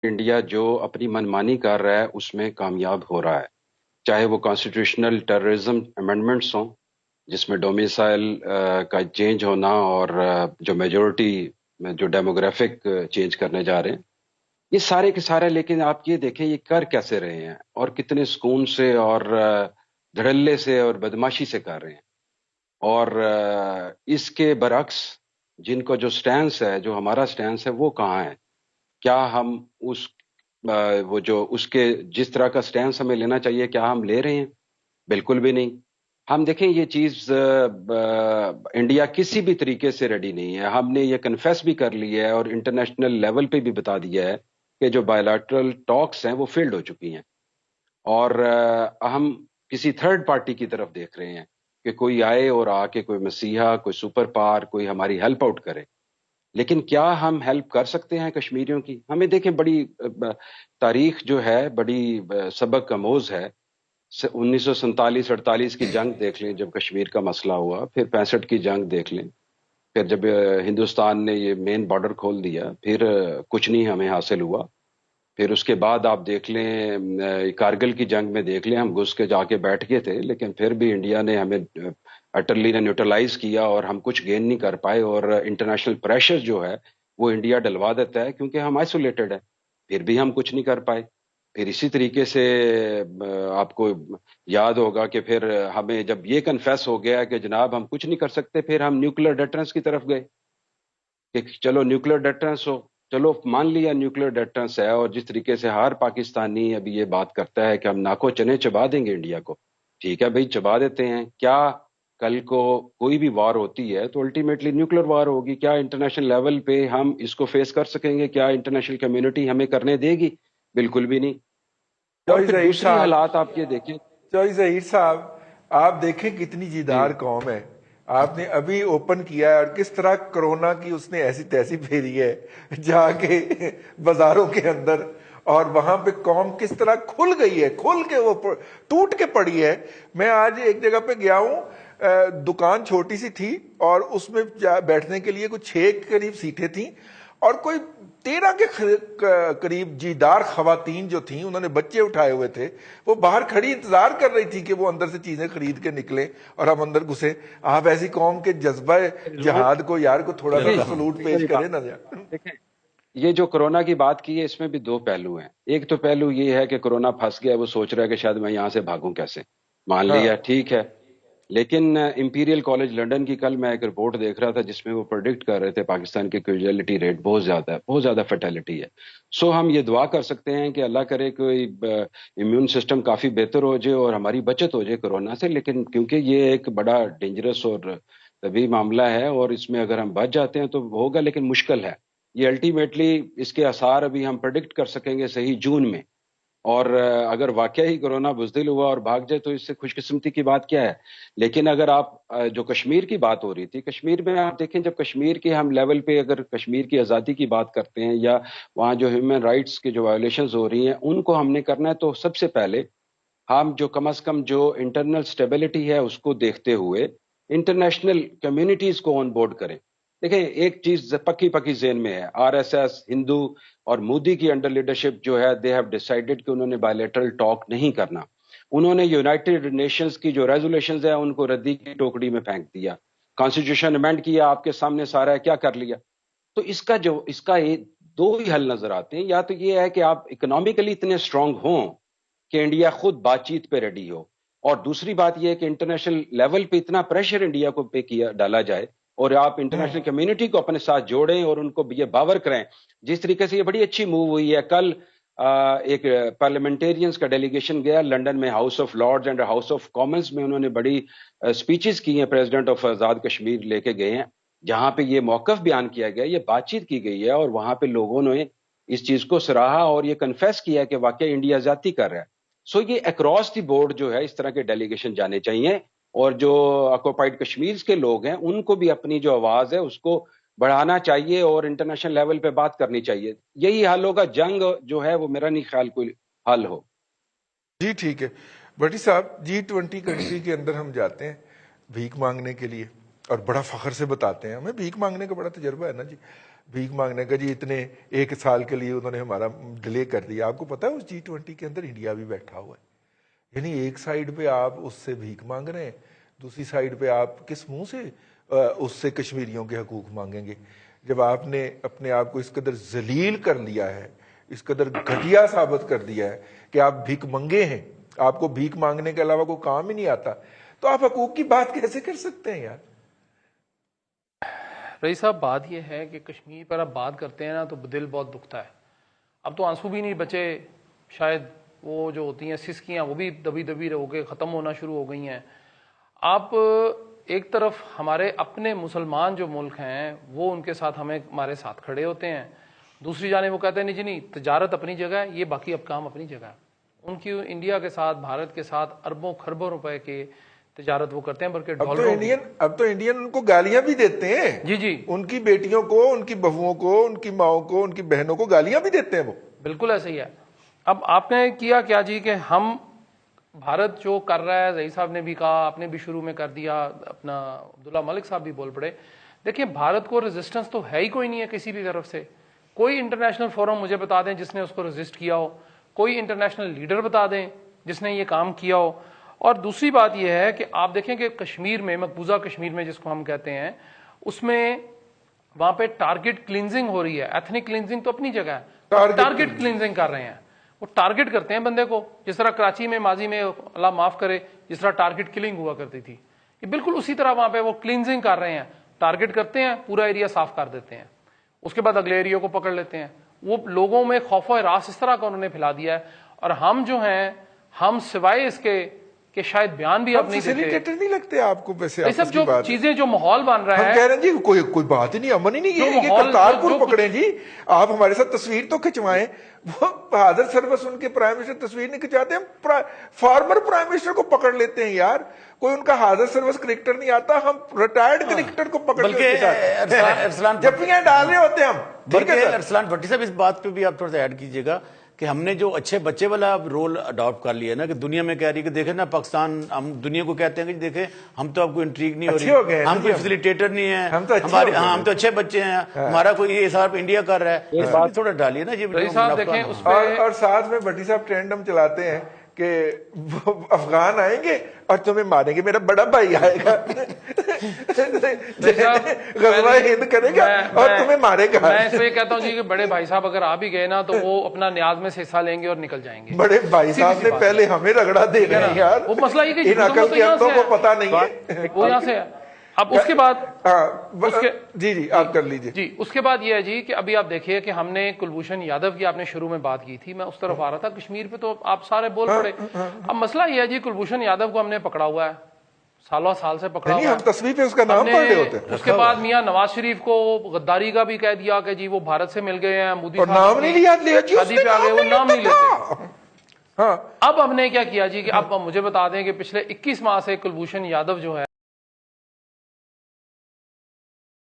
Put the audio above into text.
India जो अपनी मनमानी कर रहा है उसमें कामयाब हो रहा है। चाहे वो कॉन्स्टिट्यूशनल टेररिज्म अमेंडमेंट्स हों, जिसमें डोमिसाइल का चेंज होना, और जो मेजोरिटी में जो डेमोग्राफिक चेंज करने जा रहे हैं, ये सारे के सारे। लेकिन आप ये देखें ये कर कैसे रहे हैं और कितने सुकून से और धड़ल्ले से और बदमाशी से कर रहे हैं। और इसके बरक्स जिनको जो स्टैंस है, जो हमारा स्टैंस है, वो कहाँ है? क्या हम उस वो जो उसके जिस तरह का स्टैंस हमें लेना चाहिए, क्या हम ले रहे हैं? बिल्कुल भी नहीं। हम देखें ये चीज इंडिया किसी भी तरीके से रेडी नहीं है। हमने ये कन्फेस भी कर लिया है और इंटरनेशनल लेवल पे भी बता दिया है कि जो बायलैटरल टॉक्स हैं वो फेल्ड हो चुकी हैं। और हम किसी थर्ड पार्टी की तरफ देख रहे हैं कि कोई आए और आके कोई मसीहा, कोई सुपर पावर, कोई हमारी हेल्प आउट करे। लेकिन क्या हम हेल्प कर सकते हैं कश्मीरियों की? हमें देखें, बड़ी तारीख जो है बड़ी सबक आमोज है। 1947-48 की जंग देख लें जब कश्मीर का मसला हुआ, फिर 65 की जंग देख लें, फिर जब हिंदुस्तान ने ये मेन बॉर्डर खोल दिया, फिर कुछ नहीं हमें हासिल हुआ। फिर उसके बाद आप देख लें, कारगिल की जंग में देख लें, हम घुस के जाके बैठ गए थे, लेकिन फिर भी इंडिया ने हमें अटरली ने न्यूट्रलाइज किया और हम कुछ गेन नहीं कर पाए। और इंटरनेशनल प्रेशर जो है वो इंडिया डलवा देता है क्योंकि हम आइसोलेटेड है, फिर भी हम कुछ नहीं कर पाए। फिर इसी तरीके से आपको याद होगा कि फिर हमें जब ये कन्फेस हो गया कि जनाब हम कुछ नहीं कर सकते, फिर हम न्यूक्लियर डेटरेंस की तरफ गए कि चलो न्यूक्लियर डेटरेंस हो। चलो मान लिया न्यूक्लियर डेटरेंस है, और जिस तरीके से हर पाकिस्तानी अभी ये बात करता है कि हम नाको चने चबा देंगे इंडिया को, ठीक है भाई, चबा देते हैं। क्या कल को कोई भी वार होती है तो अल्टीमेटली न्यूक्लियर वार होगी? क्या इंटरनेशनल लेवल पे हम इसको फेस कर सकेंगे? क्या इंटरनेशनल कम्युनिटी हमें करने देगी? बिल्कुल भी नहीं। और चौधरी फिर जहीर दूसरी साहब, हालात आप ये देखें। चौधरी जहीर साहब, आप देखें कितनी जी। जीदार कौम है। आपने अभी ओपन किया है और किस तरह कोरोना की उसने ऐसी तैसी फेरी है जाके बाजारों के अंदर, और वहां पे कौम किस तरह खुल गई है, खुल के वो टूट के पड़ी है। मैं आज एक जगह पे गया हूं, दुकान छोटी सी थी और उसमें बैठने के लिए कुछ 6 करीब सीटें थी, और कोई 13 के करीब जीदार खवातीन जो थी, उन्होंने बच्चे उठाए हुए थे, वो बाहर खड़ी इंतजार कर रही थी कि वो अंदर से चीजें खरीद के निकले और हम अंदर घुसे। आप ऐसी कौम के जज्बा जहाद को यार को थोड़ा सा देखिए, तो सलूट पेश मेरी बात करें ना यार। देखें, ये जो कोरोना की बात की है इसमें भी दो पहलू हैं। एक तो पहलू ये है कि कोरोना फंस गया, वो सोच रहा है कि शायद मैं यहां से भागूं कैसे। मान लिया, हाँ, ठीक है। लेकिन इंपीरियल कॉलेज लंदन की कल मैं एक रिपोर्ट देख रहा था जिसमें वो प्रोडिक्ट कर रहे थे पाकिस्तान की कैजुअलिटी रेट बहुत ज्यादा है, बहुत ज्यादा फर्टेलिटी है। सो हम ये दुआ कर सकते हैं कि अल्लाह करे कोई इम्यून सिस्टम काफी बेहतर हो जाए और हमारी बचत हो जाए कोरोना से। लेकिन क्योंकि ये एक बड़ा डेंजरस और तभी मामला है, और इसमें अगर हम बच जाते हैं तो होगा, लेकिन मुश्किल है। ये अल्टीमेटली इसके आसार अभी हम प्रेडिक्ट कर सकेंगे सही जून में। और अगर वाकई ही कोरोना बुजदिल हुआ और भाग जाए तो इससे खुशकिस्मती की बात क्या है? लेकिन अगर आप जो कश्मीर की बात हो रही थी, कश्मीर में आप देखें, जब कश्मीर के हम लेवल पे अगर कश्मीर की आज़ादी की बात करते हैं या वहाँ जो ह्यूमन राइट्स की जो वायोलेशंस हो रही हैं उनको हमने करना है, तो सबसे पहले हम जो कम से कम जो इंटरनल स्टेबिलिटी है उसको देखते हुए इंटरनेशनल कम्युनिटीज को ऑन बोर्ड करें। देखें, एक चीज पक्की पक्की जेन में है, आरएसएस, हिंदू और मोदी की अंडर लीडरशिप जो है, दे हैव डिसाइडेड कि उन्होंने बायलैटरल टॉक नहीं करना। उन्होंने यूनाइटेड नेशंस की जो रेजोल्यूशंस है उनको रद्दी की टोकरी में फेंक दिया। कॉन्स्टिट्यूशन अमेंड किया, आपके सामने सारा है, क्या कर लिया? तो इसका दो ही हल नजर आते हैं। या तो ये है कि आप इकोनॉमिकली इतने स्ट्रांग हों कि इंडिया खुद बातचीत पे रेडी हो, और दूसरी बात यह है कि इंटरनेशनल लेवल पे इतना प्रेशर इंडिया को पे किया डाला जाए और आप इंटरनेशनल कम्युनिटी को अपने साथ जोड़ें और उनको ये बावर कराएं। जिस तरीके से ये बड़ी अच्छी मूव हुई है, कल एक पार्लियामेंटेरियंस का डेलीगेशन गया लंदन में, House of Lords and House of Commons में, उन्होंने बड़ी स्पीचेस की हैं, प्रेसिडेंट ऑफ आजाद कश्मीर लेके गए हैं, जहां पे ये मौकफ बयान किया गया, ये बातचीत की गई है, और वहां पे लोगों ने इस चीज को सराहा और ये कन्फेस किया कि वाकई इंडिया ज्यादती कर रहा है। सो ये अक्रॉस द बोर्ड जो है इस तरह के डेलीगेशन जाने चाहिए, और जो ऑक्युपाइड कश्मीर के लोग हैं उनको भी अपनी जो आवाज है उसको बढ़ाना चाहिए और इंटरनेशनल लेवल पे बात करनी चाहिए। यही हल होगा। जंग जो है वो मेरा नहीं ख्याल कोई हल हो। जी ठीक है। भट्टी साहब, G20 कंट्री के अंदर हम जाते हैं भीख मांगने के लिए और बड़ा फख्र से बताते हैं हमें भीख मांगने का बड़ा तजर्बा है ना जी। भीख मांगने का, जी इतने 1 साल के लिए उन्होंने हमारा डिले कर दिया। आपको पता है उस G20 के अंदर इंडिया भी बैठा हुआ है। यानी एक साइड पे आप उससे भीख मांग रहे हैं, दूसरी साइड पे आप किस मुंह से उससे कश्मीरियों के हकूक मांगेंगे? जब आपने अपने आप को इस कदर जलील कर लिया है, इस कदर घटिया साबित कर दिया है कि आप भीख मंगे हैं, आपको भीख मांगने के अलावा कोई काम ही नहीं आता, तो आप हकूक की बात कैसे कर सकते हैं यार? रईस साहब, बात यह है कि कश्मीर पर अब बात करते हैं ना तो दिल बहुत दुखता है। अब तो आंसू भी नहीं बचे, शायद वो जो होती हैं सिसकियाँ वो भी दबी दबी हो के ख़त्म होना शुरू हो गई हैं। आप एक तरफ हमारे अपने मुसलमान जो मुल्क हैं वो उनके साथ हमारे साथ खड़े होते हैं, दूसरी जाने वो कहते हैं नहीं जी नहीं, तजारत अपनी जगह है, ये बाकी अब काम अपनी जगह है। उनकी इंडिया के साथ, भारत के साथ अरबों खरबों रुपए के तजारत वो करते हैं, बल्कि अब तो इंडियन उनको गालियां भी देते हैं। जी जी, उनकी बेटियों को, उनकी बहुओं को, उनकी माओ को, उनकी बहनों को गालियां भी देते हैं वो। बिल्कुल ऐसे ही है। अब आपने किया क्या जी कि हम भारत जो कर रहा है, रईस साहब ने भी कहा, आपने भी शुरू में कर दिया, अपना अब्दुल्ला मलिक साहब भी बोल पड़े। देखिए, भारत को रेजिस्टेंस तो है ही कोई नहीं है किसी भी तरफ से। कोई इंटरनेशनल फोरम मुझे बता दें जिसने उसको रेजिस्ट किया हो, कोई इंटरनेशनल लीडर बता दें जिसने ये काम किया हो। और दूसरी बात यह है कि आप देखें कि कश्मीर में, मकबूजा कश्मीर में जिसको हम कहते हैं, उसमें वहां पे टारगेट क्लींजिंग हो रही है। एथनिक क्लींजिंग तो अपनी जगह है, टारगेट क्लींजिंग कर रहे हैं। वो टारगेट करते हैं बंदे को, जिस तरह कराची में माजी में, अल्लाह माफ करे, जिस तरह टारगेट किलिंग हुआ करती थी, ये बिल्कुल उसी तरह वहां पे वो क्लींजिंग कर रहे हैं। टारगेट करते हैं, पूरा एरिया साफ कर देते हैं, उसके बाद अगले एरिया को पकड़ लेते हैं। वो लोगों में खौफ और रास इस तरह का उन्होंने फैला दिया है। और हम जो हैं, हम सिवाय इसके कि शायद बयान भी आप नहीं देते, नहीं लगते आपको? वैसे ये सब जो चीजें, जो माहौल बन रहा है, हम कह रहे हैं जी कोई बात ही नहीं, अमन ही नहीं, ये करतारपुर पकड़े जी, आप हमारे साथ तस्वीर तो खिंचवाएं। वो बहादुर सर्वस उनके प्राइम मिनिस्टर तस्वीर नहीं खिंचाते, हम फॉर्मर प्राइम मिनिस्टर को पकड़ लेते हैं यार। कोई उनका हाजिर सर्विस क्रिकेटर नहीं आता, हम रिटायर्ड क्रिकेटर को पकड़ के जफ्फियां डाल रहे होते हैं हम। अरसलान भट्टी साहब, इस बात पे भी आप थोड़ा सा ऐड कीजिएगा कि हमने जो अच्छे बच्चे वाला रोल अडॉप्ट कर लिया ना, कि दुनिया में कह रही है कि देखे ना पाकिस्तान, हम दुनिया को कहते हैं कि देखे हम तो आपको इंट्रीग नहीं हो रही, हम कोई फैसिलिटेटर नहीं है, हम तो अच्छे बच्चे हैं, हमारा कोई ये हिसाब इंडिया कर रहा है। इस बात थोड़ा डालिए ना जी। और साथ में भट्टी साहब ट्रेंड हम चलाते हैं कि अफगान आएंगे और तुम्हें मारेंगे, मेरा बड़ा भाई आएगा गज़वा हिंद करेगा और तुम्हें मारेगा। मैं इसलिए कहता हूँ जी कि बड़े भाई साहब अगर आ भी गए ना तो वो अपना न्याज में से हिस्सा लेंगे और निकल जाएंगे। बड़े भाई साहब ने पहले हमें रगड़ा दे रहे हैं यार। वो मसला ये कि इन अकल के अंतों को पता नहीं है, वो यहाँ से है। अब उसके बाद जी आप कर लीजिए जी। उसके बाद ये है जी कि अभी आप देखिए कि हमने कुलभूषण यादव की, आपने शुरू में बात की थी, मैं उस तरफ आ रहा था, कश्मीर पे तो आप सारे बोल पड़े। अब मसला ये है जी, कुलभूषण यादव को हमने पकड़ा हुआ है, सालों साल से पकड़ा हुआ है, हम तस्वीर पे उसका नाम पढ़ रहे होते हैं। उसके बाद मियां नवाज शरीफ को गद्दारी का भी कह दिया कि जी वो भारत से मिल गए हैं, मोदी साहब नाम नहीं लिया, शादी पे आ गए, वो नाम नहीं लेते। अब हमने क्या किया जी कि अब मुझे बता दें कि पिछले 21 माह से कुलभूषण यादव जो है